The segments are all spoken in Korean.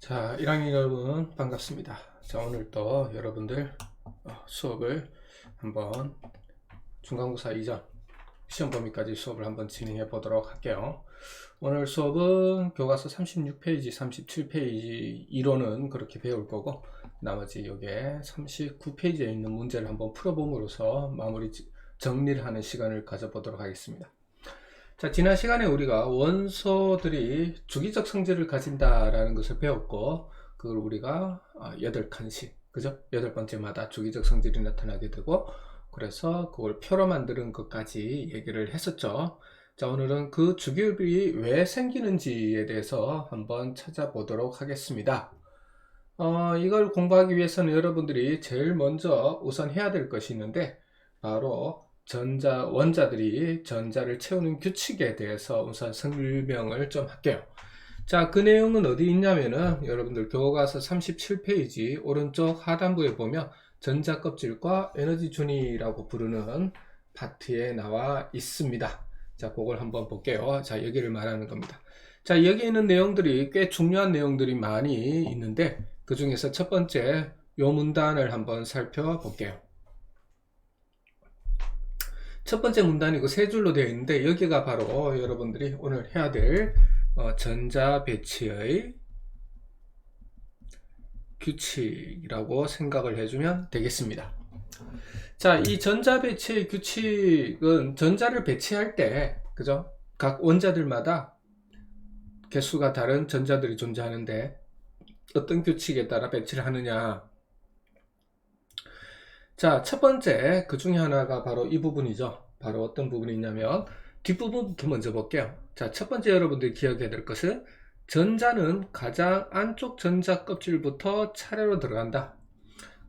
자, 1학년 여러분 반갑습니다. 자, 오늘 또 여러분들 수업을 한번 중간고사 이전 시험 범위까지 수업을 한번 진행해 보도록 할게요. 오늘 수업은 교과서 36페이지, 37페이지 이론은 그렇게 배울 거고, 나머지 여기에 39페이지에 있는 문제를 한번 풀어봄으로써 마무리 정리를 하는 시간을 가져보도록 하겠습니다. 자, 지난 시간에 우리가 원소들이 주기적 성질을 가진다라는 것을 배웠고, 그걸 우리가 8칸씩, 그죠? 8번째마다 주기적 성질이 나타나게 되고, 그래서 그걸 표로 만드는 것까지 얘기를 했었죠. 자, 오늘은 그 주기율이 왜 생기는지에 대해서 한번 찾아보도록 하겠습니다. 이걸 공부하기 위해서는 여러분들이 제일 먼저 우선 해야 될 것이 있는데, 바로 원자들이 전자를 채우는 규칙에 대해서 우선 설명을 좀 할게요. 자, 그 내용은 어디 있냐면은 여러분들 교과서 37페이지 오른쪽 하단부에 보면 전자 껍질과 에너지 준위라고 부르는 파트에 나와 있습니다. 자, 그걸 한번 볼게요. 자, 여기를 말하는 겁니다. 자, 여기 있는 내용들이 꽤 중요한 내용들이 많이 있는데, 그 중에서 첫 번째 요 문단을 한번 살펴볼게요. 첫 번째 문단이고 세 줄로 되어 있는데, 여기가 바로 여러분들이 오늘 해야 될 전자 배치의 규칙이라고 생각을 해주면 되겠습니다. 자, 이 전자 배치의 규칙은 전자를 배치할 때, 그죠? 각 원자들마다 개수가 다른 전자들이 존재하는데 어떤 규칙에 따라 배치를 하느냐. 자, 첫 번째 그 중에 하나가 바로 이 부분이죠. 바로 어떤 부분이 있냐면 뒷부분부터 먼저 볼게요. 자, 첫 번째 여러분들이 기억해야 될 것은 전자는 가장 안쪽 전자 껍질부터 차례로 들어간다.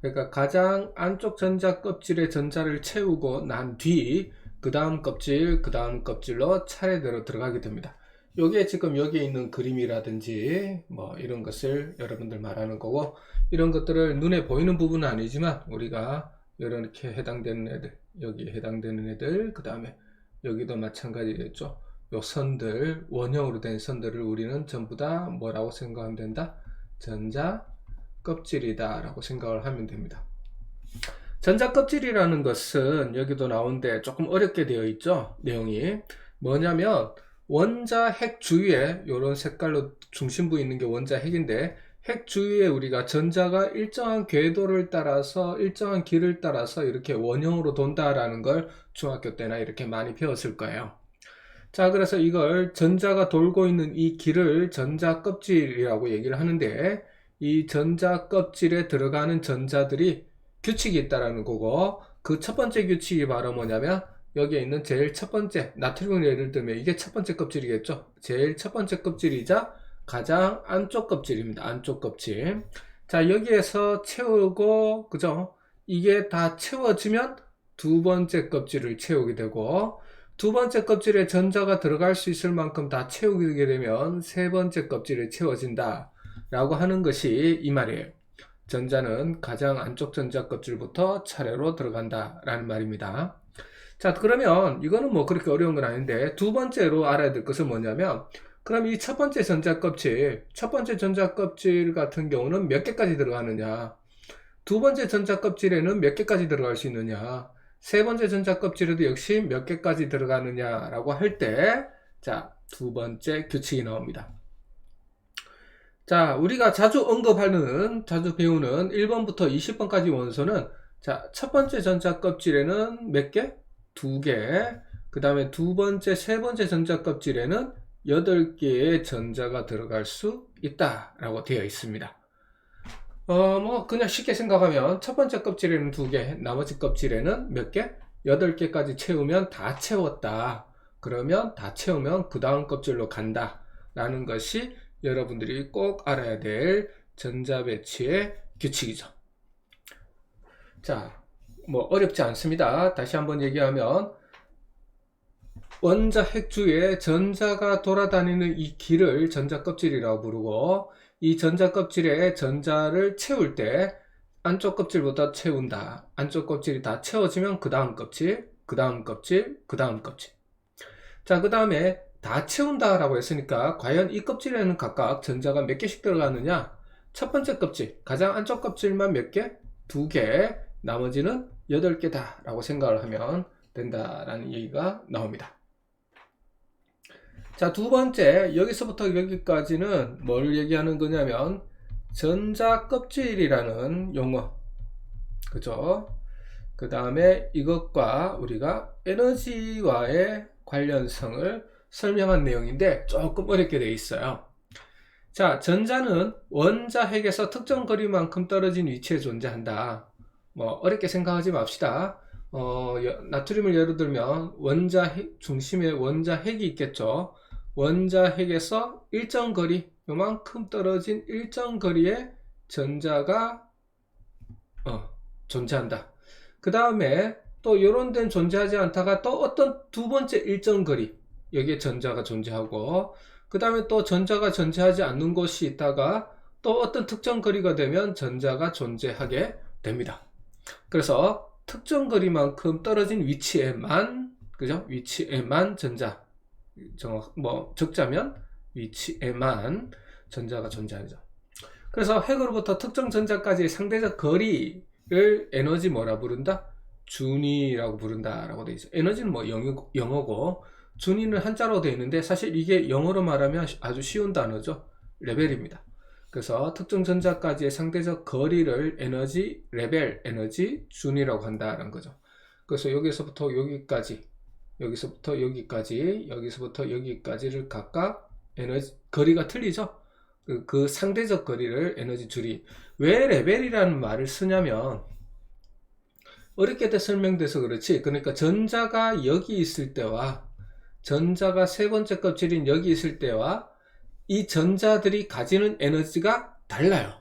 그러니까 가장 안쪽 전자 껍질에 전자를 채우고 난 뒤 그 다음 껍질, 그 다음 껍질로 차례대로 들어가게 됩니다. 요게 지금 여기에 있는 그림이라든지 뭐 이런 것을 여러분들 말하는 거고, 이런 것들을 눈에 보이는 부분은 아니지만 우리가 이렇게 해당되는 애들, 여기 해당되는 애들, 그 다음에 여기도 마찬가지겠죠. 요 선들, 원형으로 된 선들을 우리는 전부 다 뭐라고 생각하면 된다? 전자 껍질이다 라고 생각을 하면 됩니다. 전자 껍질이라는 것은 여기도 나오는데 조금 어렵게 되어 있죠. 내용이 뭐냐면 원자 핵 주위에 이런 색깔로 중심부에 있는 게 원자 핵인데, 핵 주위에 우리가 전자가 일정한 궤도를 따라서 일정한 길을 따라서 이렇게 원형으로 돈다라는 걸 중학교 때나 이렇게 많이 배웠을 거예요. 자, 그래서 이걸 전자가 돌고 있는 이 길을 전자 껍질이라고 얘기를 하는데, 이 전자 껍질에 들어가는 전자들이 규칙이 있다라는 거고, 그 첫 번째 규칙이 바로 뭐냐면 여기에 있는 제일 첫 번째 나트륨을 예를 들면 이게 첫 번째 껍질이겠죠. 제일 첫 번째 껍질이자 가장 안쪽 껍질입니다. 안쪽 껍질. 자, 여기에서 채우고, 그죠? 이게 다 채워지면 두 번째 껍질을 채우게 되고, 두 번째 껍질에 전자가 들어갈 수 있을 만큼 다 채우게 되면 세 번째 껍질에 채워진다 라고 하는 것이 이 말이에요. 전자는 가장 안쪽 전자 껍질부터 차례로 들어간다 라는 말입니다. 자, 그러면 이거는 뭐 그렇게 어려운 건 아닌데, 두 번째로 알아야 될 것은 뭐냐면, 그럼 이 첫 번째 전자 껍질 같은 경우는 몇 개까지 들어가느냐, 두 번째 전자 껍질에는 몇 개까지 들어갈 수 있느냐, 세 번째 전자 껍질에도 역시 몇 개까지 들어가느냐 라고 할 때, 자, 두 번째 규칙이 나옵니다. 자, 우리가 자주 배우는 1번부터 20번까지 원소는, 자, 첫 번째 전자 껍질에는 몇 개? 2개. 그 다음에 두 번째, 세 번째 전자 껍질에는 8개의 전자가 들어갈 수 있다라고 되어 있습니다. 뭐 그냥 쉽게 생각하면 첫 번째 껍질에는 2개, 나머지 껍질에는 몇 개? 8개까지 채우면 다 채웠다. 그러면 다 채우면 그 다음 껍질로 간다 라는 것이 여러분들이 꼭 알아야 될 전자 배치의 규칙이죠. 자, 뭐 어렵지 않습니다. 다시 한번 얘기하면 원자 핵 주위에 전자가 돌아다니는 이 길을 전자 껍질이라고 부르고, 이 전자 껍질에 전자를 채울 때 안쪽 껍질부터 채운다. 안쪽 껍질이 다 채워지면 그 다음 껍질, 그 다음 껍질, 그 다음 껍질. 자, 그 다음에 다 채운다 라고 했으니까 과연 이 껍질에는 각각 전자가 몇 개씩 들어가느냐? 첫 번째 껍질, 가장 안쪽 껍질만 몇 개? 2개, 나머지는 8개다 라고 생각을 하면 된다라는 얘기가 나옵니다. 자, 두 번째, 여기서부터 여기까지는 뭘 얘기하는 거냐면 전자껍질이라는 용어, 그죠? 그 다음에 이것과 우리가 에너지와의 관련성을 설명한 내용인데 조금 어렵게 되어 있어요. 자, 전자는 원자 핵에서 특정 거리만큼 떨어진 위치에 존재한다. 뭐 어렵게 생각하지 맙시다. 나트륨을 예로 들면 원자 핵 중심에 원자 핵이 있겠죠. 원자 핵에서 일정 거리, 요만큼 떨어진 일정 거리에 전자가 존재한다. 그 다음에 또 이런 데는 존재하지 않다가 또 어떤 두 번째 일정 거리, 여기에 전자가 존재하고, 그 다음에 또 전자가 존재하지 않는 곳이 있다가 또 어떤 특정 거리가 되면 전자가 존재하게 됩니다. 그래서 특정 거리만큼 떨어진 위치에만, 그죠? 위치에만 전자, 적자면 위치에만 전자가 존재하죠. 그래서 핵으로부터 특정 전자까지의 상대적 거리를 에너지 뭐라 부른다? 준위라고 부른다라고 되어 있어요. 에너지는 뭐 영어고, 준위는 한자로 되어 있는데 사실 이게 영어로 말하면 아주 쉬운 단어죠. 레벨입니다. 그래서 특정 전자까지의 상대적 거리를 에너지 레벨, 에너지 준위라고 한다는 거죠. 그래서 여기서부터 여기까지, 여기서부터 여기까지, 여기서부터 여기까지를 각각 에너지 거리가 틀리죠. 그 상대적 거리를 에너지 줄이. 왜 레벨이라는 말을 쓰냐면 어렵게 설명돼서 그렇지. 그러니까 전자가 여기 있을 때와 전자가 세 번째 껍질인 여기 있을 때와 이 전자들이 가지는 에너지가 달라요.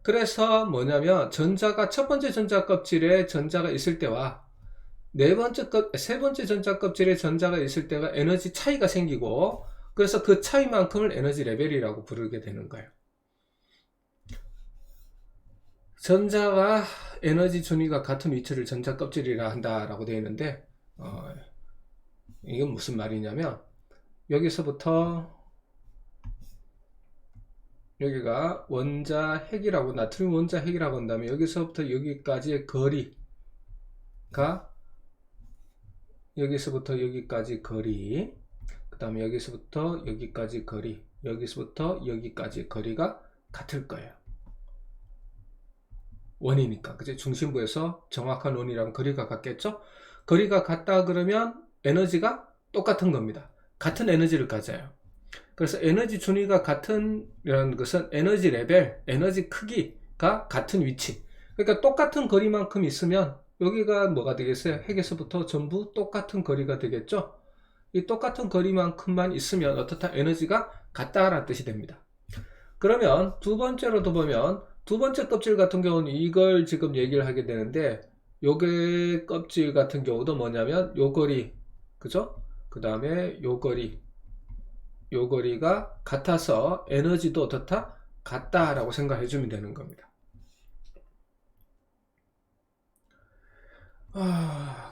그래서 뭐냐면 전자가 첫 번째 전자 껍질에 전자가 있을 때와 세 번째 전자 껍질에 전자가 있을 때가 에너지 차이가 생기고, 그래서 그 차이만큼을 에너지 레벨이라고 부르게 되는 거예요. 전자와 에너지 준위가 같은 위치를 전자 껍질이라 한다라고 되어 있는데, 이건 무슨 말이냐면 여기서부터 여기가 원자 핵이라고, 나트륨 원자 핵이라고 한다면 여기서부터 여기까지의 거리가, 여기서부터 여기까지 거리, 그 다음에 여기서부터 여기까지 거리, 여기서부터 여기까지 거리가 같을 거예요. 원이니까, 그치? 중심부에서 정확한 원이랑 거리가 같겠죠? 거리가 같다 그러면 에너지가 똑같은 겁니다. 같은 에너지를 가져요. 그래서 에너지 준위가 같은 이라는 것은 에너지 레벨, 에너지 크기가 같은 위치. 그러니까 똑같은 거리만큼 있으면 여기가 뭐가 되겠어요? 핵에서부터 전부 똑같은 거리가 되겠죠? 이 똑같은 거리만큼만 있으면 어떻다? 에너지가 같다라는 뜻이 됩니다. 그러면 두 번째로도 보면 두 번째 껍질 같은 경우는 이걸 지금 얘기를 하게 되는데, 요게 껍질 같은 경우도 뭐냐면 요 거리, 그죠? 그 다음에 요 거리가 같아서 에너지도 어떻다? 같다라고 생각해 주면 되는 겁니다.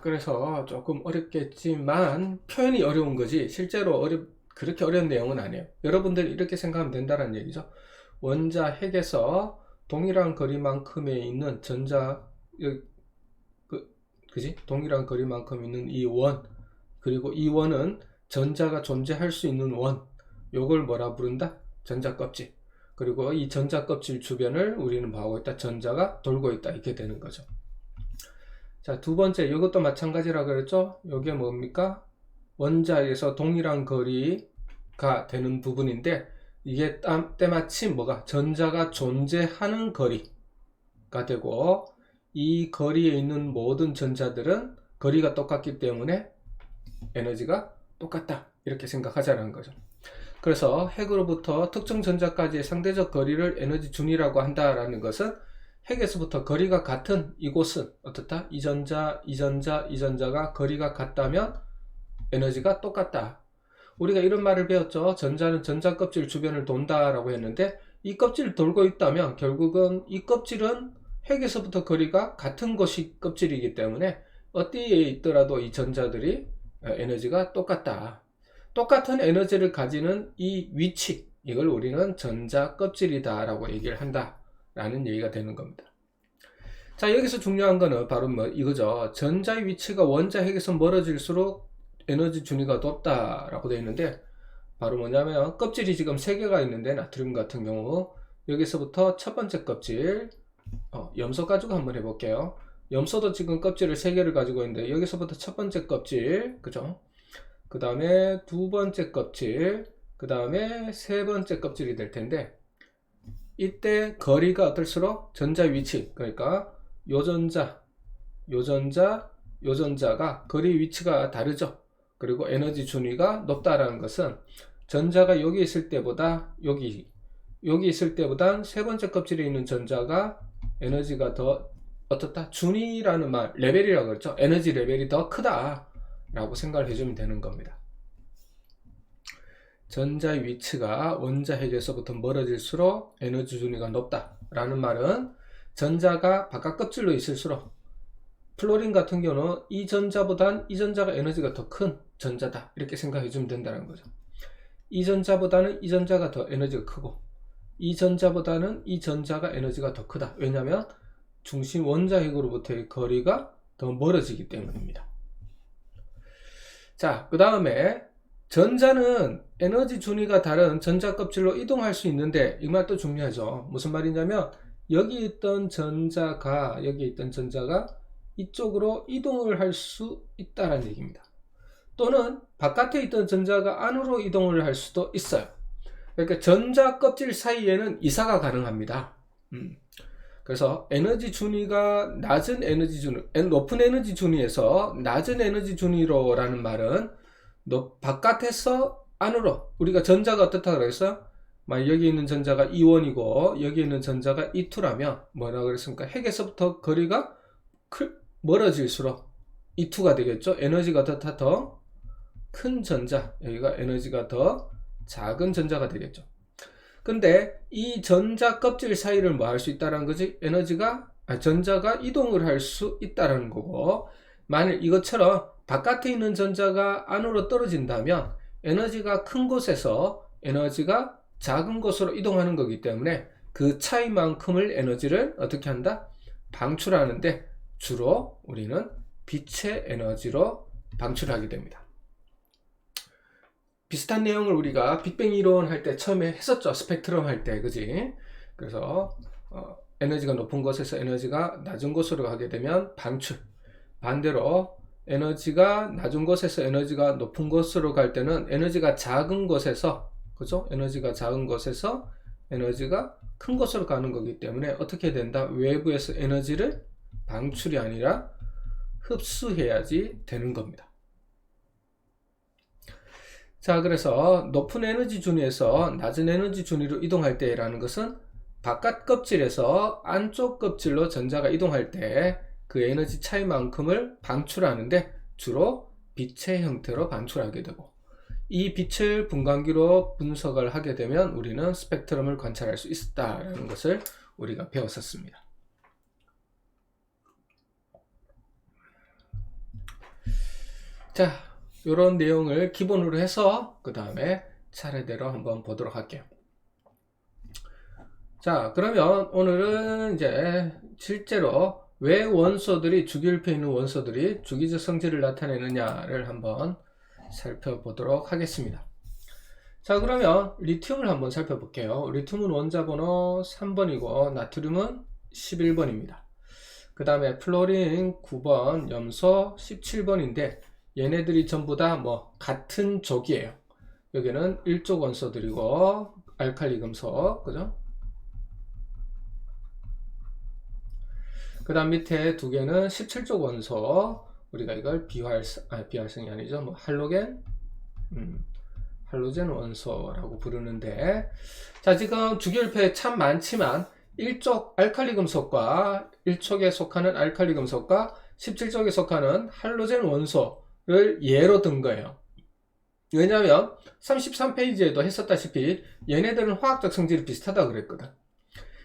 그래서 조금 어렵겠지만 표현이 어려운 거지 실제로 그렇게 어려운 내용은 아니에요. 여러분들이 이렇게 생각하면 된다는 얘기죠. 원자 핵에서 동일한 거리만큼에 있는 전자, 그지? 동일한 거리만큼 있는 이 원, 그리고 이 원은 전자가 존재할 수 있는 원, 요걸 뭐라 부른다? 전자 껍질. 그리고 이 전자 껍질 주변을 우리는 뭐하고 있다? 전자가 돌고 있다. 이렇게 되는 거죠. 자, 두 번째, 이것도 마찬가지라 그랬죠? 이게 뭡니까? 원자에서 동일한 거리가 되는 부분인데, 이게 때마침 뭐가? 전자가 존재하는 거리가 되고, 이 거리에 있는 모든 전자들은 거리가 똑같기 때문에 에너지가 똑같다. 이렇게 생각하자는 거죠. 그래서 핵으로부터 특정 전자까지의 상대적 거리를 에너지 준위라고 한다라는 것은 핵에서부터 거리가 같은 이곳은 어떻다? 이 전자, 이 전자, 이 전자가 거리가 같다면 에너지가 똑같다. 우리가 이런 말을 배웠죠. 전자는 전자 껍질 주변을 돈다라고 했는데, 이 껍질을 돌고 있다면 결국은 이 껍질은 핵에서부터 거리가 같은 곳이 껍질이기 때문에 어디에 있더라도 이 전자들이 에너지가 똑같다. 똑같은 에너지를 가지는 이 위치, 이걸 우리는 전자 껍질이다 라고 얘기를 한다 라는 얘기가 되는 겁니다. 자, 여기서 중요한 거는 바로 뭐 이거죠. 전자의 위치가 원자 핵에서 멀어질수록 에너지 준위가 높다 라고 되어 있는데, 바로 뭐냐면 껍질이 지금 3개가 있는데, 나트륨 같은 경우 여기서부터 첫 번째 껍질, 염소 가지고 한번 해볼게요. 염소도 지금 껍질을 3개를 가지고 있는데, 여기서부터 첫 번째 껍질, 그죠? 그 다음에 두 번째 껍질, 그 다음에 세 번째 껍질이 될 텐데, 이때 거리가 어떨수록 전자 위치, 그러니까 요 전자, 요 전자, 요 전자가 거리 위치가 다르죠. 그리고 에너지 준위가 높다라는 것은 전자가 여기 있을 때보다 여기 있을 때보단 세 번째 껍질에 있는 전자가 에너지가 더 어떻다? 준위라는 말, 레벨이라고 그랬죠. 에너지 레벨이 더 크다 라고 생각을 해주면 되는 겁니다. 전자의 위치가 원자 핵에서부터 멀어질수록 에너지 준위가 높다 라는 말은, 전자가 바깥 껍질로 있을수록 플로린 같은 경우는 이 전자보단 이 전자가 에너지가 더 큰 전자다 이렇게 생각해 주면 된다는 거죠. 이 전자보다는 이 전자가 더 에너지가 크고, 이 전자보다는 이 전자가 에너지가 더 크다. 왜냐하면 중심 원자 핵으로부터의 거리가 더 멀어지기 때문입니다. 자, 그 다음에 전자는 에너지 준위가 다른 전자 껍질로 이동할 수 있는데, 이 말도 중요하죠. 무슨 말이냐면 여기 있던 전자가 이쪽으로 이동을 할 수 있다는 얘기입니다. 또는 바깥에 있던 전자가 안으로 이동을 할 수도 있어요. 그러니까 전자 껍질 사이에는 이사가 가능합니다. 그래서 에너지 준위가 높은 에너지 준위에서 낮은 에너지 준위로라는 말은 바깥에서 안으로, 우리가 전자가 어떻다 그랬어요? 여기 있는 전자가 E1이고 여기 있는 전자가 E2라면 뭐라고 그랬습니까? 핵에서부터 거리가 멀어질수록 E2가 되겠죠. 에너지가 더 큰 전자, 여기가 에너지가 더 작은 전자가 되겠죠. 근데 이 전자 껍질 사이를 뭐 할 수 있다는 거지? 전자가 이동을 할 수 있다는 거고, 만일 이것처럼 바깥에 있는 전자가 안으로 떨어진다면 에너지가 큰 곳에서 에너지가 작은 곳으로 이동하는 거기 때문에 그 차이만큼을 에너지를 어떻게 한다? 방출하는데 주로 우리는 빛의 에너지로 방출하게 됩니다. 비슷한 내용을 우리가 빅뱅 이론 할 때 처음에 했었죠. 스펙트럼 할 때, 그지? 그래서 에너지가 높은 곳에서 에너지가 낮은 곳으로 가게 되면 방출. 반대로 에너지가 낮은 곳에서 에너지가 높은 곳으로 갈 때는 에너지가 작은 곳에서, 그죠? 에너지가 작은 곳에서 에너지가 큰 곳으로 가는 거기 때문에 어떻게 된다? 외부에서 에너지를 방출이 아니라 흡수해야지 되는 겁니다. 자, 그래서 높은 에너지 준위에서 낮은 에너지 준위로 이동할 때라는 것은 바깥 껍질에서 안쪽 껍질로 전자가 이동할 때 그 에너지 차이만큼을 방출하는데 주로 빛의 형태로 방출하게 되고, 이 빛을 분광기로 분석을 하게 되면 우리는 스펙트럼을 관찰할 수 있다라는 것을 우리가 배웠었습니다. 자, 이런 내용을 기본으로 해서 그 다음에 차례대로 한번 보도록 할게요. 자, 그러면 오늘은 이제 실제로 왜 원소들이, 주기율표에 있는 원소들이 주기적 성질을 나타내느냐를 한번 살펴보도록 하겠습니다. 자, 그러면 리튬을 한번 살펴볼게요. 리튬은 원자번호 3번이고 나트륨은 11번입니다. 그 다음에 플로린 9번, 염소 17번인데 얘네들이 전부 다 같은 족이에요. 여기는 1족 원소들이고 알칼리 금속, 그죠? 그 다음 밑에 두 개는 17족 원소, 우리가 이걸 비활성이 아니죠. 할로젠 원소라고 부르는데, 자, 지금 주기율표에 참 많지만 1족 알칼리 금속과 1족에 속하는 알칼리 금속과 17족에 속하는 할로젠 원소를 예로 든 거예요. 왜냐하면 33페이지에도 했었다시피 얘네들은 화학적 성질이 비슷하다고 그랬거든.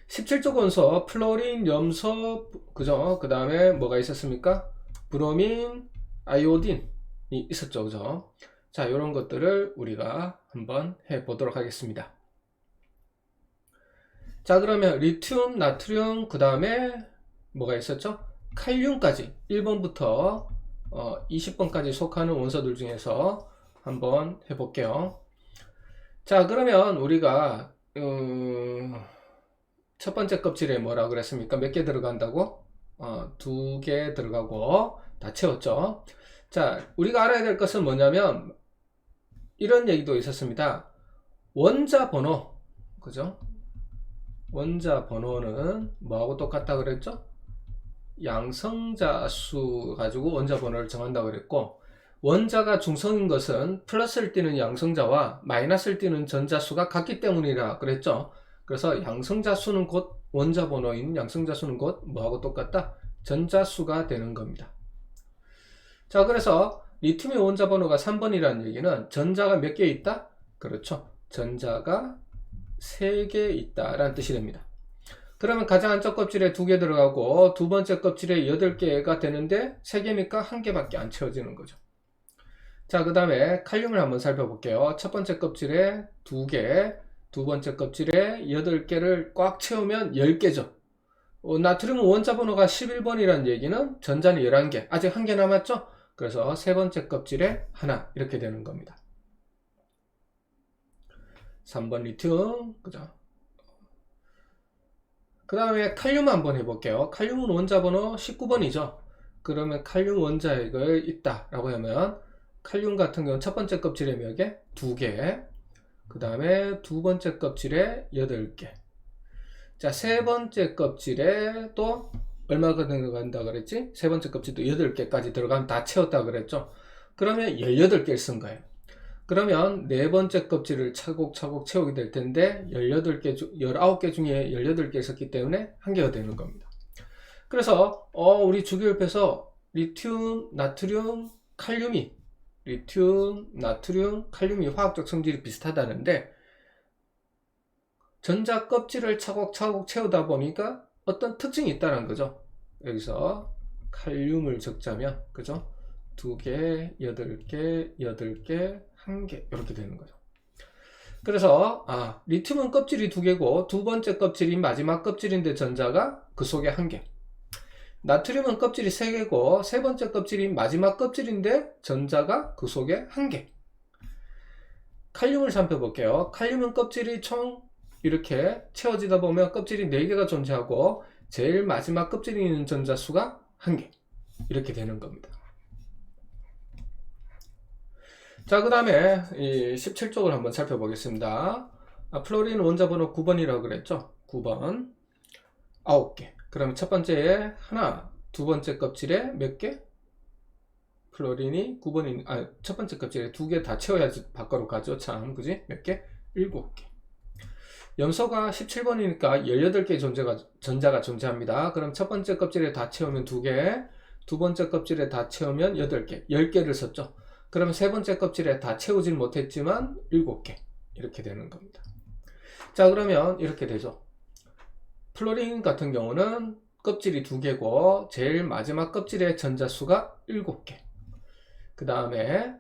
17족 원소 플로린, 염소, 그죠? 그 다음에 뭐가 있었습니까? 브로민, 아이오딘이 있었죠, 그죠? 자, 이런 것들을 우리가 한번 해보도록 하겠습니다. 자, 그러면 리튬, 나트륨, 그 다음에 뭐가 있었죠? 칼륨까지 1번부터 20번까지 속하는 원소들 중에서 한번 해볼게요. 자, 그러면 우리가 첫 번째 껍질에 뭐라 그랬습니까? 몇 개 들어간다고? 2개 들어가고 다 채웠죠. 자, 우리가 알아야 될 것은 뭐냐면 이런 얘기도 있었습니다. 원자 번호, 그죠? 원자 번호는 뭐하고 똑같다 그랬죠? 양성자 수 가지고 원자 번호를 정한다고 그랬고, 원자가 중성인 것은 플러스를 띠는 양성자와 마이너스를 띠는 전자수가 같기 때문이라 그랬죠. 그래서 양성자 수는 곧 원자 번호인 양성자 수는 곧 뭐하고 똑같다? 전자수가 되는 겁니다. 자, 그래서 리튬의 원자 번호가 3번이라는 얘기는 전자가 몇 개 있다? 그렇죠. 전자가 3개 있다라는 뜻이 됩니다. 그러면 가장 안쪽 껍질에 2개 들어가고 두 번째 껍질에 8개가 되는데 3개니까 1개밖에 안 채워지는 거죠. 자, 그 다음에 칼륨을 한번 살펴볼게요. 첫 번째 껍질에 2개, 두 번째 껍질에 8개를 꽉 채우면 10개죠. 나트륨 원자 번호가 11번이라는 얘기는 전자는 11개, 아직 1개 남았죠? 그래서 세 번째 껍질에 하나, 이렇게 되는 겁니다. 3번 리튬, 그죠? 그 다음에 칼륨 한번 해볼게요. 칼륨은 원자 번호 19번이죠. 그러면 칼륨 원자핵을 있다라고 하면 칼륨 같은 경우는 첫 번째 껍질에 몇 개? 2개. 그 다음에 두 번째 껍질에 8개. 자, 세 번째 껍질에 또 얼마가 들어간다 그랬지? 세 번째 껍질도 8개까지 들어가면 다 채웠다 그랬죠. 그러면 18개를 쓴 거예요. 그러면 네 번째 껍질을 차곡차곡 채우게 될 텐데 19개 중에 18개 있었기 때문에 1개가 되는 겁니다. 그래서 우리 주기율표에서 리튬, 나트륨, 칼륨이 화학적 성질이 비슷하다는데 전자 껍질을 차곡차곡 채우다 보니까 어떤 특징이 있다는 거죠. 여기서 칼륨을 적자면, 그죠? 2개, 8개, 8개, 1개 이렇게 되는 거죠. 그래서 리튬은 껍질이 2개고 두 번째 껍질이 마지막 껍질인데 전자가 그 속에 1개. 나트륨은 껍질이 3개고 세 번째 껍질이 마지막 껍질인데 전자가 그 속에 1개. 칼륨을 살펴볼게요. 칼륨은 껍질이 총 이렇게 채워지다 보면 껍질이 4개가 존재하고 제일 마지막 껍질이 있는 전자 수가 1개. 이렇게 되는 겁니다. 자, 그 다음에 17쪽을 한번 살펴보겠습니다. 플로린 원자 번호 9번이라고 그랬죠? 9번 9개. 그럼 첫 번째에 하나, 두 번째 껍질에 몇 개? 플로린이 9번이 첫 번째 껍질에 2개 다 채워야지 밖으로 가죠. 참, 그지? 몇 개? 7개. 염소가 17번이니까 18개의 전자가 존재합니다. 그럼 첫 번째 껍질에 다 채우면 2개, 두 번째 껍질에 다 채우면 8개, 10개를 썼죠. 그럼 세 번째 껍질에 다 채우질 못했지만 7개 이렇게 되는 겁니다. 자, 그러면 이렇게 되죠. 플로린 같은 경우는 껍질이 2개고 제일 마지막 껍질의 전자수가 7개. 그 다음에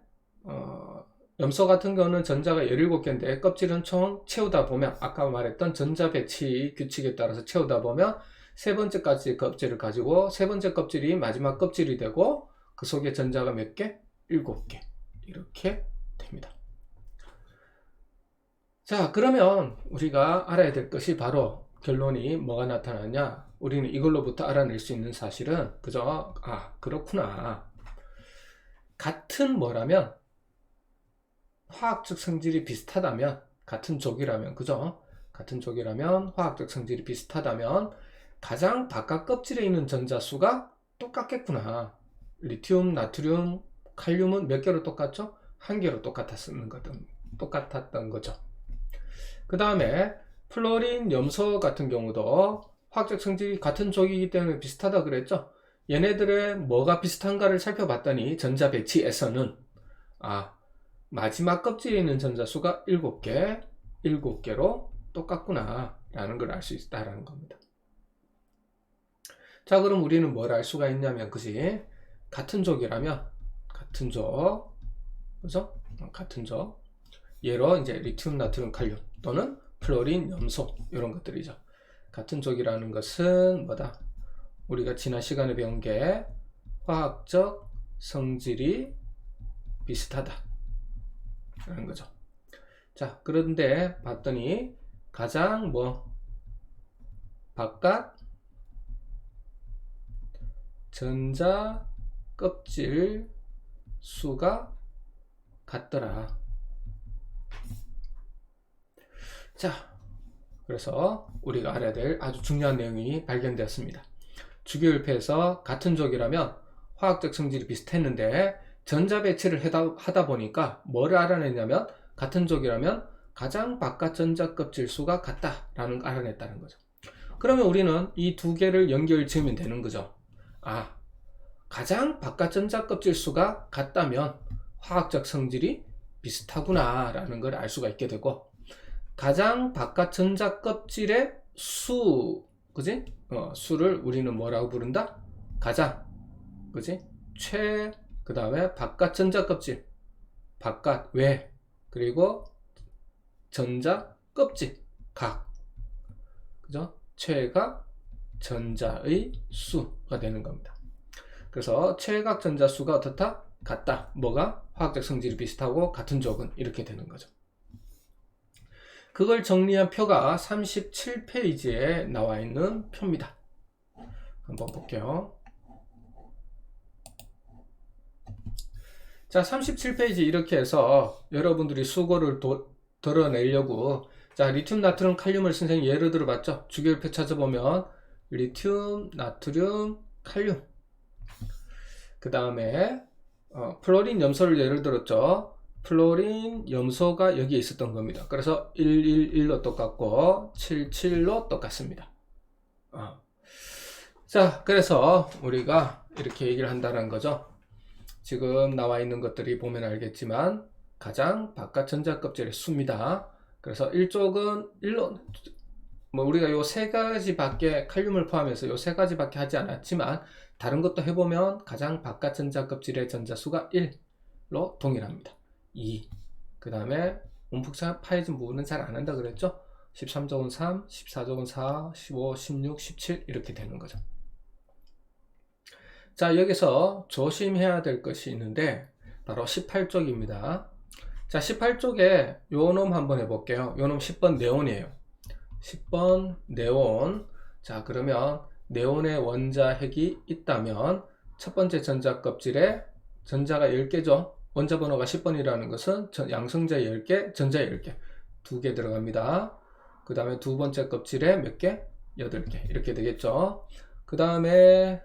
염소 같은 경우는 전자가 17개인데 껍질은 총 채우다 보면 아까 말했던 전자 배치 규칙에 따라서 채우다 보면 세 번째까지 껍질을 가지고 세 번째 껍질이 마지막 껍질이 되고 그 속에 전자가 몇 개? 7개 이렇게 됩니다. 자, 그러면 우리가 알아야 될 것이 바로 결론이 뭐가 나타나냐? 우리는 이걸로부터 알아낼 수 있는 사실은 그죠? 그렇구나. 같은 뭐라면 화학적 성질이 비슷하다면 같은 족이라면 그죠? 같은 족이라면 화학적 성질이 비슷하다면 가장 바깥 껍질에 있는 전자수가 똑같겠구나. 리튬, 나트륨, 칼륨은 몇 개로 똑같죠? 1개로 똑같았던 거죠. 그 다음에 플로린, 염소 같은 경우도 화학적 성질이 같은 족이기 때문에 비슷하다 그랬죠? 얘네들의 뭐가 비슷한가를 살펴봤더니 전자 배치에서는 마지막 껍질에 있는 전자수가 7개로 똑같구나 라는 걸 알 수 있다는 겁니다. 자, 그럼 우리는 뭘 알 수가 있냐면 그지? 같은 족이라면 같은 족, 그죠? 같은 족. 예로 이제 리튬, 나트륨, 칼륨 또는 플로린, 염소 이런 것들이죠. 같은 쪽이라는 것은 뭐다? 우리가 지난 시간에 배운 게 화학적 성질이 비슷하다 라는 거죠. 자, 그런데 봤더니 가장 바깥 전자 껍질 수가 같더라. 자, 그래서 우리가 알아야 될 아주 중요한 내용이 발견되었습니다. 주기율표에서 같은 쪽이라면 화학적 성질이 비슷했는데 전자 배치를 하다 보니까 뭐를 알아냈냐면 같은 쪽이라면 가장 바깥 전자 껍질 수가 같다라는 걸 알아냈다는 거죠. 그러면 우리는 이 두 개를 연결 지으면 되는 거죠. 아, 가장 바깥 전자 껍질 수가 같다면 화학적 성질이 비슷하구나 라는 걸 알 수가 있게 되고, 가장 바깥 전자 껍질의 수, 그지? 수를 우리는 뭐라고 부른다? 가장, 그지? 그 다음에 바깥 전자 껍질, 바깥, 외, 그리고 전자 껍질, 각, 그죠? 최각 전자의 수가 되는 겁니다. 그래서 최각 전자 수가 어떻다? 같다. 뭐가? 화학적 성질이 비슷하고 같은 쪽은 이렇게 되는 거죠. 그걸 정리한 표가 37페이지에 나와 있는 표입니다. 한번 볼게요. 자, 37페이지 이렇게 해서 여러분들이 수고를 덜어내려고, 자, 리튬, 나트륨, 칼륨을 선생님이 예를 들어 봤죠. 주기율표 찾아보면 리튬, 나트륨, 칼륨, 그 다음에 플로린, 염소를 예를 들었죠. 플로린, 염소가 여기에 있었던 겁니다. 그래서 111로 똑같고 77로 똑같습니다. 자, 그래서 우리가 이렇게 얘기를 한다는 거죠. 지금 나와 있는 것들이 보면 알겠지만 가장 바깥 전자 껍질의 수입니다. 그래서 일쪽은 우리가 요 세 가지밖에, 칼륨을 포함해서 요 세 가지밖에 하지 않았지만 다른 것도 해보면 가장 바깥 전자 껍질의 전자수가 1로 동일합니다. 2, 그 다음에 움푹 파여진 부분은 잘 안 한다 그랬죠. 13조근 3, 14조근 4, 15, 16, 17 이렇게 되는 거죠. 자, 여기서 조심해야 될 것이 있는데 바로 18쪽입니다. 자, 18쪽에 요 놈 한번 해볼게요. 요 놈 10번 네온이에요. 10번 네온. 자, 그러면 네온의 원자핵이 있다면 첫 번째 전자 껍질에 전자가 10개죠. 원자 번호가 10번이라는 것은 양성자 10개, 전자 10개, 2개 들어갑니다. 그 다음에 두 번째 껍질에 몇 개? 8개. 이렇게 되겠죠. 그 다음에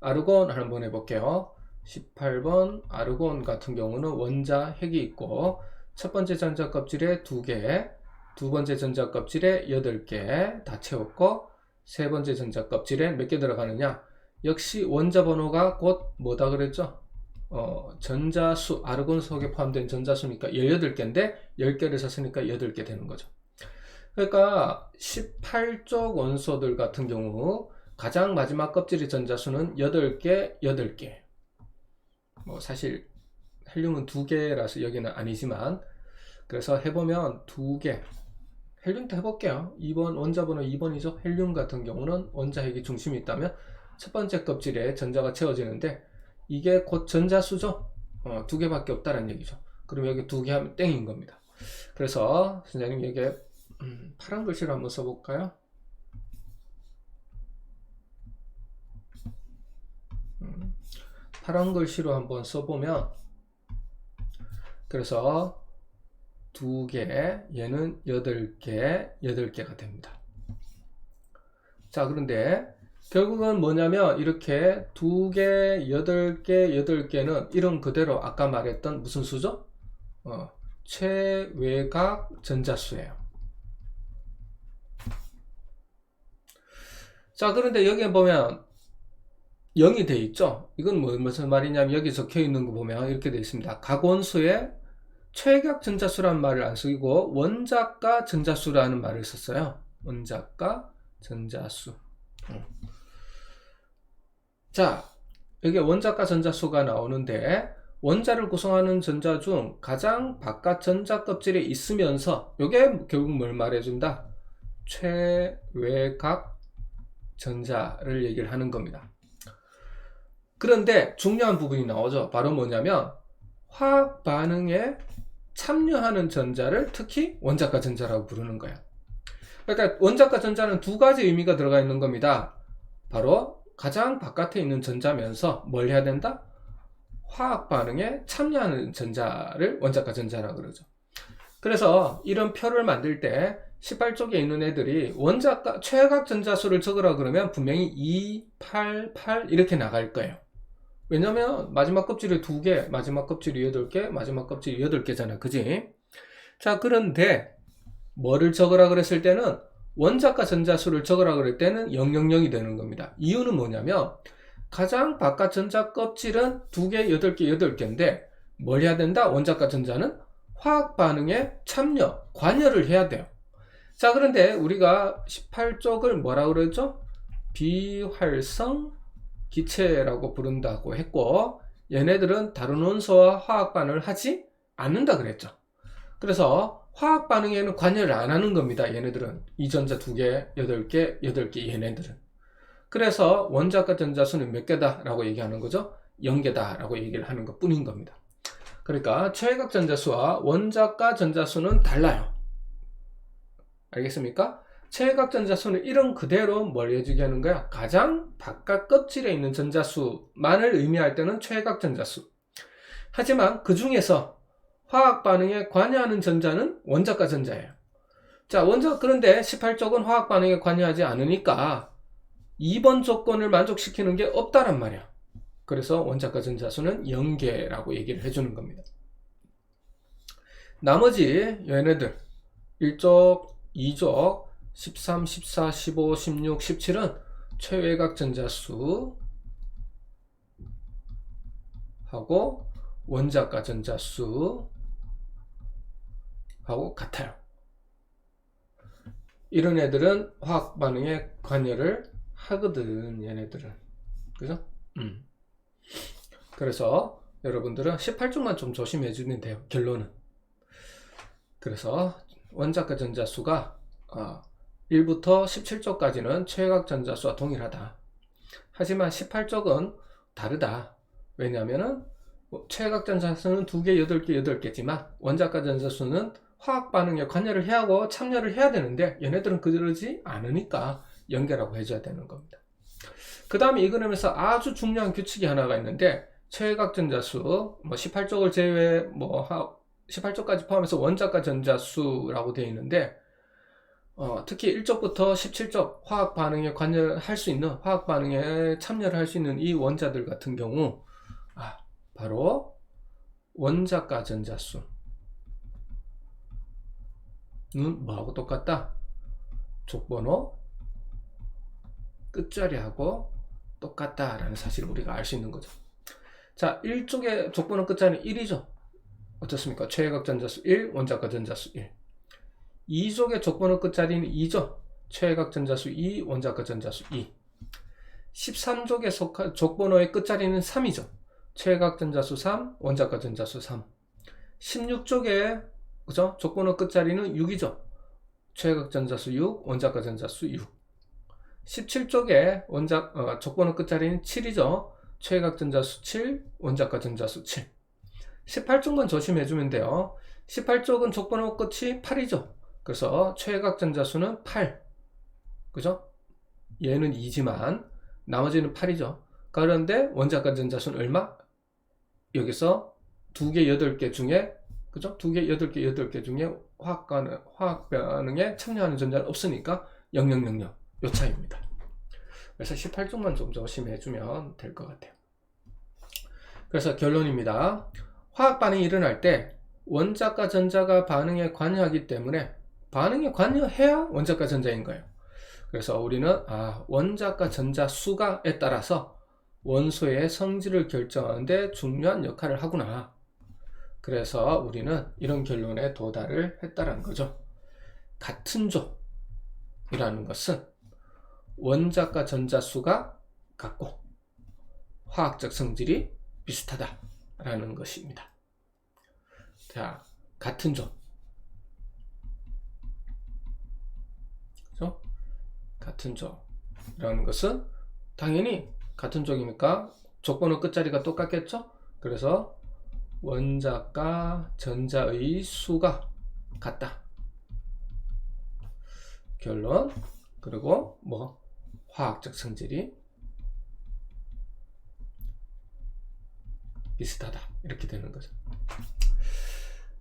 아르곤 한번 해볼게요. 18번 아르곤 같은 경우는 원자핵이 있고 첫 번째 전자 껍질에 2개, 두 번째 전자 껍질에 8개 다 채웠고 세 번째 전자 껍질에 몇 개 들어가느냐? 역시 원자 번호가 곧 뭐다 그랬죠? 전자수, 아르곤 속에 포함된 전자수니까 18개인데 10개를 썼으니까 8개 되는 거죠. 그러니까 18쪽 원소들 같은 경우 가장 마지막 껍질의 전자수는 8개, 8개. 사실 헬륨은 2개라서 여기는 아니지만, 그래서 해보면 2개. 헬륨도 해볼게요. 2번 원자번호 2번이죠. 헬륨 같은 경우는 원자핵이 중심이 있다면 첫 번째 껍질에 전자가 채워지는데 이게 곧 전자수죠. 2개밖에 없다는 얘기죠. 그럼 여기 2개 하면 땡인 겁니다. 그래서 선생님 여기에 파란 글씨로 한번 써볼까요? 파란 글씨로 한번 써보면, 그래서 2개, 얘는 8개, 8개가 됩니다. 자, 그런데 결국은 뭐냐면 이렇게 2개, 8개, 8개는 이런 그대로 아까 말했던 무슨 수죠? 최외각 전자수예요. 자, 그런데 여기에 보면 0이 돼 있죠? 이건 무슨 말이냐면 여기 적혀 있는 거 보면 이렇게 돼 있습니다. 각 원소에 최외각 전자수라는 말을 안 쓰고 원자가 전자수라는 말을 썼어요. 원자가 전자수. 자, 여기 원자가 전자수가 나오는데 원자를 구성하는 전자 중 가장 바깥 전자 껍질에 있으면서 이게 결국 뭘 말해준다? 최외각 전자를 얘기를 하는 겁니다. 그런데 중요한 부분이 나오죠. 바로 뭐냐면 화학 반응에 참여하는 전자를 특히 원자가 전자라고 부르는 거예요. 그러니까 원자가 전자는 두 가지 의미가 들어가 있는 겁니다. 바로 가장 바깥에 있는 전자면서 뭘 해야 된다? 화학 반응에 참여하는 전자를 원자가 전자라고 그러죠. 그래서 이런 표를 만들 때 18쪽에 있는 애들이 원자가 최외각 전자수를 적으라 그러면 분명히 2, 8, 8 이렇게 나갈 거예요. 왜냐면 마지막 껍질이 2개, 마지막 껍질이 8개, 마지막 껍질이 8개잖아. 그지? 자, 그런데 뭐를 적으라 그랬을 때는 원자가 전자수를 적으라 그럴 때는 000이 되는 겁니다. 이유는 뭐냐면 가장 바깥 전자 껍질은 2개, 8개, 8개인데 뭘 해야 된다? 원자가 전자는 화학 반응에 참여, 관여를 해야 돼요. 자, 그런데 우리가 18쪽을 뭐라고 그랬죠? 비활성 기체라고 부른다고 했고, 얘네들은 다른 원소와 화학 반응을 하지 않는다 그랬죠. 그래서 화학 반응에는 관여를 안 하는 겁니다. 얘네들은 이 전자 2개, 8개, 8개 얘네들은. 그래서 원자가 전자수는 몇 개다 라고 얘기하는 거죠? 0개다 라고 얘기를 하는 것 뿐인 겁니다. 그러니까 최외각 전자수와 원자가 전자수는 달라요. 알겠습니까? 최외각 전자수는 이런 그대로 뭘 해주게 하는 거야? 가장 바깥 껍질에 있는 전자수만을 의미할 때는 최외각 전자수. 하지만 그 중에서 화학 반응에 관여하는 전자는 원자가 전자예요. 자, 그런데 18쪽은 화학 반응에 관여하지 않으니까 2번 조건을 만족시키는 게 없다란 말이야. 그래서 원자가 전자수는 0개라고 얘기를 해주는 겁니다. 나머지 얘네들 1쪽, 2쪽, 13, 14, 15, 16, 17은 최외각 전자수 하고 원자가 전자수 하고 같아요. 이런 애들은 화학 반응에 관여를 하거든, 얘네들은. 그죠? 그래서 여러분들은 18쪽만 좀 조심해 주면 돼요. 결론은. 그래서 원자가 전자수가 1부터 17쪽까지는 최외각 전자수와 동일하다. 하지만 18쪽은 다르다. 왜냐하면 최외각 전자수는 2개, 8개, 8개지만 원자가 전자수는 화학 반응에 관여를 해야 하고 참여를 해야 되는데 얘네들은 그러지 않으니까 0개라고 해줘야 되는 겁니다. 그 다음에 이 그림에서 아주 중요한 규칙이 하나가 있는데 최외각 전자수 18쪽을 제외 18쪽까지 포함해서 원자가 전자수라고 되어 있는데 특히 1쪽부터 17쪽 화학 반응에 관여할 수 있는 화학 반응에 참여를 할 수 있는 이 원자들 같은 경우 바로 원자가 전자수는 뭐하고 똑같다? 족번호 끝자리하고 똑같다라는 사실을 우리가 알 수 있는 거죠. 자, 1쪽의 족번호 끝자리는 1이죠. 어떻습니까? 최외각 전자수 1, 원자가 전자수 1. 2쪽의 족번호 끝자리는 2죠. 최외각 전자수 2, 원자가 전자수 2. 13쪽의 족번호의 끝자리는 3이죠. 최외각 전자수 3, 원자가 전자수 3. 16쪽의 그죠? 족번호 끝자리는 6이죠. 최외각 전자수 6, 원자가 전자수 6. 17쪽의 족번호 끝자리는 7이죠. 최외각 전자수 7, 원자가 전자수 7. 18쪽만 조심해주면 돼요. 18쪽은 족번호 끝이 8이죠. 그래서 최외각 전자수는 8. 그죠? 얘는 2지만 나머지는 8이죠. 그런데 원자가 전자수는 얼마? 여기서 2개, 8개 중에 그죠? 2개, 8개, 8개 중에 화학 반응에 참여하는 전자는 없으니까 0000. 요 차이입니다. 그래서 18쪽만 좀 조심해주면 될 것 같아요. 그래서 결론입니다. 화학 반응이 일어날 때 원자과 전자가 반응에 관여하기 때문에 반응에 관여해야 원자과 전자인 거예요. 그래서 우리는 원자과 전자 수가에 따라서 원소의 성질을 결정하는데 중요한 역할을 하구나. 그래서 우리는 이런 결론에 도달을 했다는 거죠. 같은 쪽이라는 것은 원자과 전자 수가 같고 화학적 성질이 비슷하다라는 것입니다. 자, 같은 점. 같은 족이라는 것은 당연히 같은 족이니까 조건의 끝자리가 똑같겠죠? 그래서 원자과 전자의 수가 같다. 결론. 그리고 뭐 화학적 성질이 비슷하다. 이렇게 되는 거죠.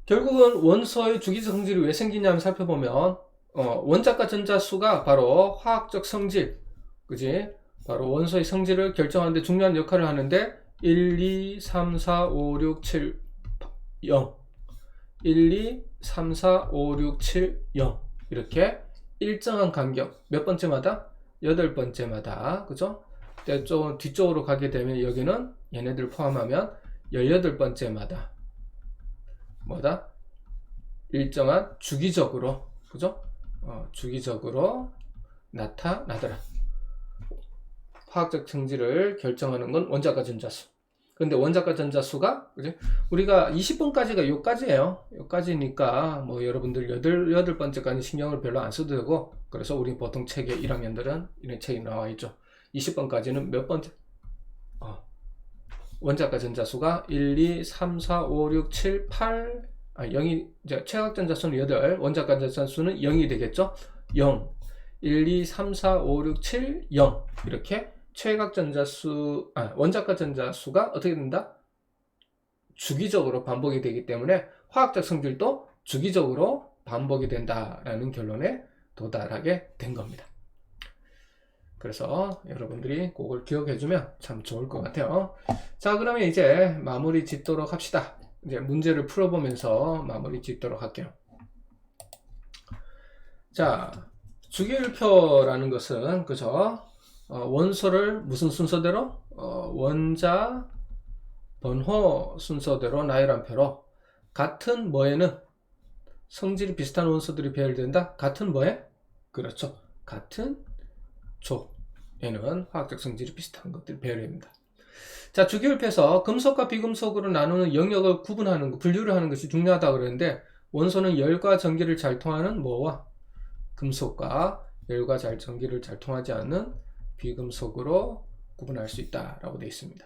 결국은 원소의 주기적 성질이 왜 생기냐면 살펴보면 원자과 전자수가 바로 화학적 성질, 그지? 바로 원소의 성질을 결정하는데 중요한 역할을 하는데 1, 2, 3, 4, 5, 6, 7, 0 1, 2, 3, 4, 5, 6, 7, 0 이렇게 일정한 간격 몇 번째마다? 8번째마다 그죠? 뒤쪽으로 가게 되면 여기는 얘네들 포함하면 18번째마다 뭐다? 일정한 주기적으로 그죠? 주기적으로 나타나더라. 화학적 성질을 결정하는 건 원자과 전자수. 근데 원자과 전자수가 그지? 우리가 20번까지가 요까지예요. 요까지니까 뭐 여러분들 8번째까지 신경을 별로 안 써도 되고 그래서 우리 보통 책에 1학년들은 이런 책이 나와 있죠. 20번까지는 몇 번째? 원자과 전자수가 1, 2, 3, 4, 5, 6, 7, 8 0이 이제 최각 전자수는 8, 원자과 전자수는 0이 되겠죠? 0 1, 2, 3, 4, 5, 6, 7, 0 이렇게 최각 전자수, 원자과 전자수가 어떻게 된다? 주기적으로 반복이 되기 때문에 화학적 성질도 주기적으로 반복이 된다라는 결론에 도달하게 된 겁니다. 그래서 여러분들이 그걸 기억해주면 참 좋을 것 같아요. 자, 그러면 이제 마무리 짓도록 합시다. 이제 문제를 풀어보면서 마무리 짓도록 할게요. 자, 주기율표라는 것은 그죠? 원소를 무슨 순서대로? 원자 번호 순서대로 나열한 표로 같은 뭐에는 성질이 비슷한 원소들이 배열된다. 같은 뭐에? 그렇죠. 같은 족에는 화학적 성질이 비슷한 것들이 배열됩니다. 자, 주기율표에서 금속과 비금속으로 나누는 영역을 구분하는 것, 분류를 하는 것이 중요하다고 그랬는데 원소는 열과 전기를 잘 통하는 뭐와? 금속과 열과 전기를 잘 통하지 않는 비금속으로 구분할 수 있다라고 되어 있습니다.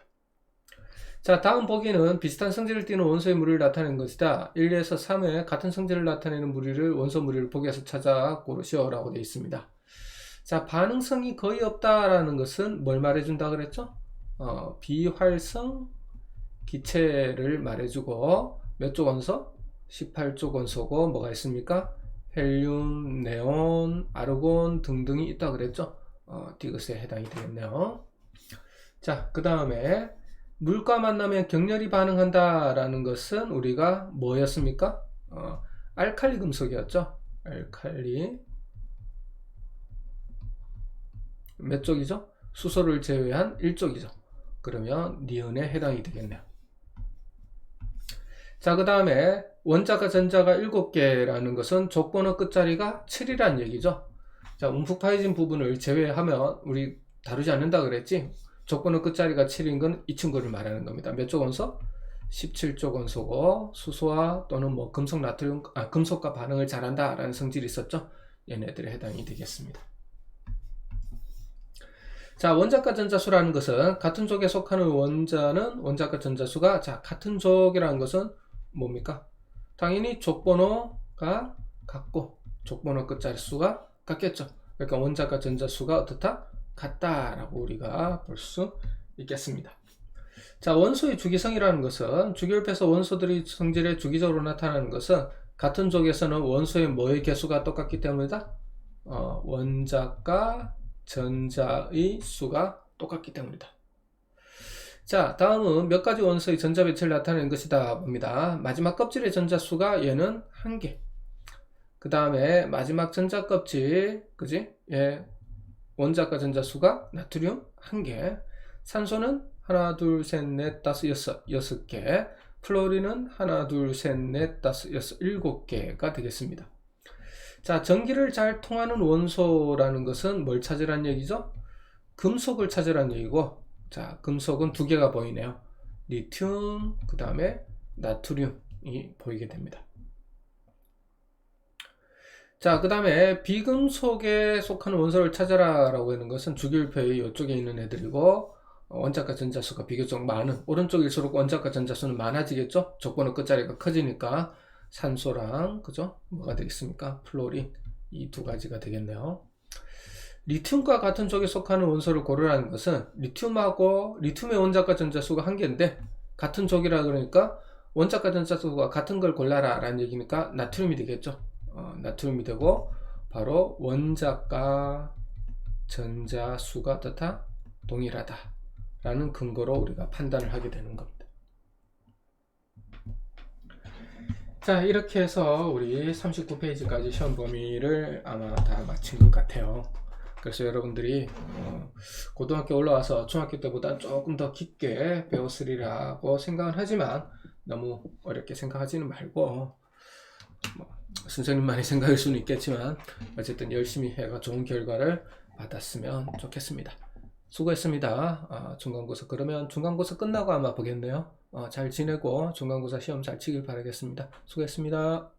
자, 다음 보기는 비슷한 성질을 띠는 원소의 무리를 나타내는 것이다. 1에서 3회 같은 성질을 나타내는 무리를 원소 무리를 보기에서 찾아 고르시오 라고 되어 있습니다. 자, 반응성이 거의 없다라는 것은 뭘 말해준다 그랬죠? 비활성 기체를 말해주고 몇 쪽 원소? 18쪽 원소고 뭐가 있습니까? 헬륨, 네온, 아르곤 등등이 있다 그랬죠? 디귿에 해당이 되겠네요. 자, 그 다음에 물과 만나면 격렬히 반응한다 라는 것은 우리가 뭐였습니까? 알칼리 금속이었죠. 알칼리 몇 쪽이죠? 수소를 제외한 1쪽이죠. 그러면 니은에 해당이 되겠네요. 자, 그 다음에 원자과 전자가 7개라는 것은 족번호 끝자리가 7이란 얘기죠. 자, 움푹 파여진 부분을 제외하면 우리 다루지 않는다 그랬지? 족번호 끝자리가 7인 건 이 친구를 말하는 겁니다. 몇 쪽 원소? 17쪽 원소고 수소와 또는 뭐 금속, 나트륨, 금속과 반응을 잘한다 라는 성질이 있었죠. 얘네들에 해당이 되겠습니다. 자, 원자과 전자수라는 것은 같은 족에 속하는 원자는 원자과 전자수가 자, 같은 족이라는 것은 뭡니까? 당연히 족번호가 같고 족번호 끝자리 수가 같겠죠. 그러니까 원자과 전자수가 어떻다? 같다라고 우리가 볼 수 있겠습니다. 자, 원소의 주기성이라는 것은 주기율표에서 원소들이 성질에 주기적으로 나타나는 것은 같은 족에서는 원소의 뭐의 개수가 똑같기 때문이다? 원자과 전자의 수가 똑같기 때문이다. 자, 다음은 몇 가지 원소의 전자 배치를 나타내는 것이다 봅니다. 마지막 껍질의 전자수가 얘는 1개. 그 다음에 마지막 전자 껍질, 그지? 예, 원자과 전자수가 나트륨 1개. 산소는 하나, 둘, 셋, 넷, 다섯, 여섯 개. 플로린은 하나, 둘, 셋, 넷, 다섯, 여섯, 7개가 되겠습니다. 자, 전기를 잘 통하는 원소라는 것은 뭘 찾으란 얘기죠? 금속을 찾으란 얘기고, 자, 금속은 2개가 보이네요. 리튬, 그 다음에 나트륨이 보이게 됩니다. 자, 그 다음에 비금속에 속하는 원소를 찾아라 라고 하는 것은 주기율표의 이쪽에 있는 애들이고, 원자과 전자수가 비교적 많은, 오른쪽일수록 원자과 전자수는 많아지겠죠? 조건의 끝자리가 커지니까 산소랑, 그죠? 뭐가 되겠습니까? 플로린, 이 두 가지가 되겠네요. 리튬과 같은 쪽에 속하는 원소를 고르라는 것은 리튬의 원자과 전자수가 한 개인데 같은 쪽이라 그러니까 원자과 전자수가 같은 걸 골라라 라는 얘기니까 나트륨이 되겠죠. 나트륨이 되고 바로 원자과 전자수가 어떻다? 동일하다 라는 근거로 우리가 판단을 하게 되는 겁니다. 자, 이렇게 해서 우리 39페이지까지 시험 범위를 아마 다 마친 것 같아요. 그래서 여러분들이 고등학교 올라와서 중학교 때보다 조금 더 깊게 배웠으리라고 생각은 하지만 너무 어렵게 생각하지는 말고 선생님만의 생각일 수는 있겠지만 어쨌든 열심히 해가 좋은 결과를 받았으면 좋겠습니다. 수고했습니다. 중간고사 그러면 중간고사 끝나고 아마 보겠네요. 잘 지내고 중간고사 시험 잘 치길 바라겠습니다. 수고했습니다.